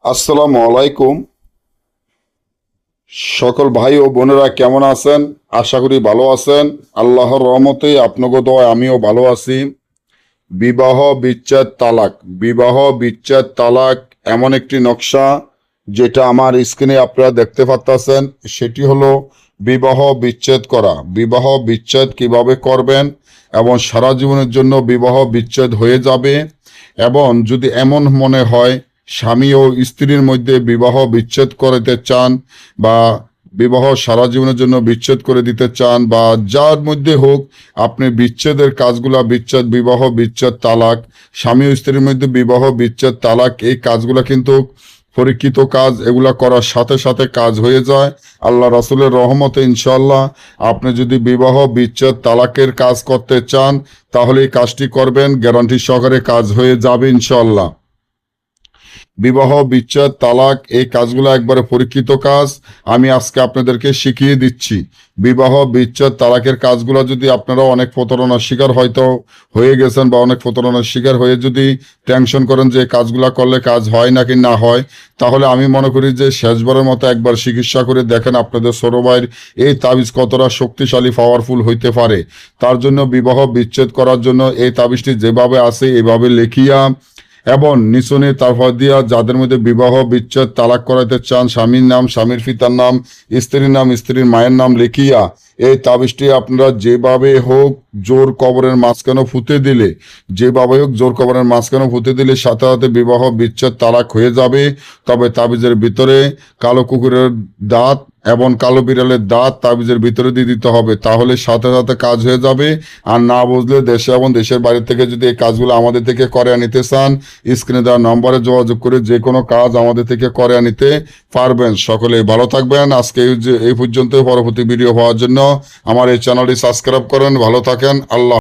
আসসালামু আলাইকুম। সকল ভাই ও বোনেরা কেমন আছেন? আশা করি ভালো আছেন। আল্লাহর রহমতে আপনাকে দোয়ায় আমিও ভালো আছি। বিবাহ বিচ্ছেদ তালাক, বিবাহ বিচ্ছেদ তালাক এমন একটি নকশা যেটা আমার স্ক্রিনে আপনারা দেখতে পাচ্ছেন। সেটি হলো বিবাহ বিচ্ছেদ করা। বিবাহ বিচ্ছেদ কিভাবে করবেন এবং সারা জীবনের জন্য বিবাহ বিচ্ছেদ হয়ে যাবে। এবং যদি এমন মনে হয় স্বামী ও স্ত্রীর মধ্যে বিবাহ বিচ্ছেদ করতে চান বা বিবাহ সারা জীবনের জন্য বিচ্ছেদ করে দিতে চান বা যার মধ্যে হোক, আপনি বিচ্ছেদের কাজগুলা, বিচ্ছেদ, বিবাহ বিচ্ছেদ, তালাক, স্বামী ও স্ত্রীর মধ্যে বিবাহ বিচ্ছেদ, তালাক, এই কাজগুলা কিন্তু পরীক্ষিত কাজ। এগুলা করার সাথে সাথে কাজ হয়ে যায় আল্লাহ রাসূলের রহমতে। ইনশাআল্লাহ আপনি যদি বিবাহ বিচ্ছেদ তালাকের কাজ করতে চান তাহলে এই কাজটি করবেন, গ্যারান্টি সহকারে কাজ হয়ে যাবে ইনশাআল্লাহ। বিবাহ বিচ্ছেদ তালাক এই কাজগুলো একবারে পরীক্ষিত কাজ, আমি আজকে আপনাদেরকে শিখিয়ে দিচ্ছি। বিবাহ বিচ্ছেদ তালাকের কাজগুলো যদি আপনারা অনেক প্রতারণার শিকার হয়তো হয়ে গেছেন বা অনেক প্রতারণার শিকার হয়ে যদি টেনশন করেন যে কাজগুলো করলে কাজ হয় নাকি না হয়, তাহলে আমি মনে করি যে শেষবারের মতো একবার চিকিৎসা করে দেখেন আপনাদের ছোট ভাইয়ের এই তাবিজ কতটা শক্তিশালী, পাওয়ারফুল হইতে পারে। তার জন্য বিবাহ বিচ্ছেদ করার জন্য এই তাবিজটি যেভাবে আছে এভাবে লিখিয়া এবং নিচনে তারপর দিয়া যাদের মধ্যে বিবাহ বিচ্ছেদ তালাক করাইতে চান, স্বামীর নাম, স্বামীর পিতার নাম, স্ত্রীর নাম, স্ত্রীর মায়ের নাম লিখিয়া এই তাবিজটি আপনারা যেভাবে হোক জোর কবরের মাঝখানে ফুতে দিলে, যেভাবে হোক জোর কবরের মাঝখানে ফুতে দিলে সাথে সাথে বিবাহ বিচ্ছেদ তালাক হয়ে যাবে। তবে তাবিজের ভিতরে কালো কুকুরের দাঁত এবং কালো বিড়ালের দাঁত তাবিজের ভিতরে দিয়ে দিতে হবে, তাহলে সাথে সাথে কাজ হয়ে যাবে। আর না বুঝলে দেশে এবং দেশের বাইরে থেকে যদি এই কাজগুলো আমাদের থেকে করে নিতে চান, স্ক্রিনে দেওয়া নম্বরে যোগাযোগ করে যে কোনো কাজ আমাদের থেকে করে নিতে পারবেন। সকলে ভালো থাকবেন। আজকে এই পর্যন্ত। পরবর্তী ভিডিও পাওয়ার জন্য আমার এই চ্যানেলটি সাবস্ক্রাইব করেন। ভালো থাকেন। আল্লাহ।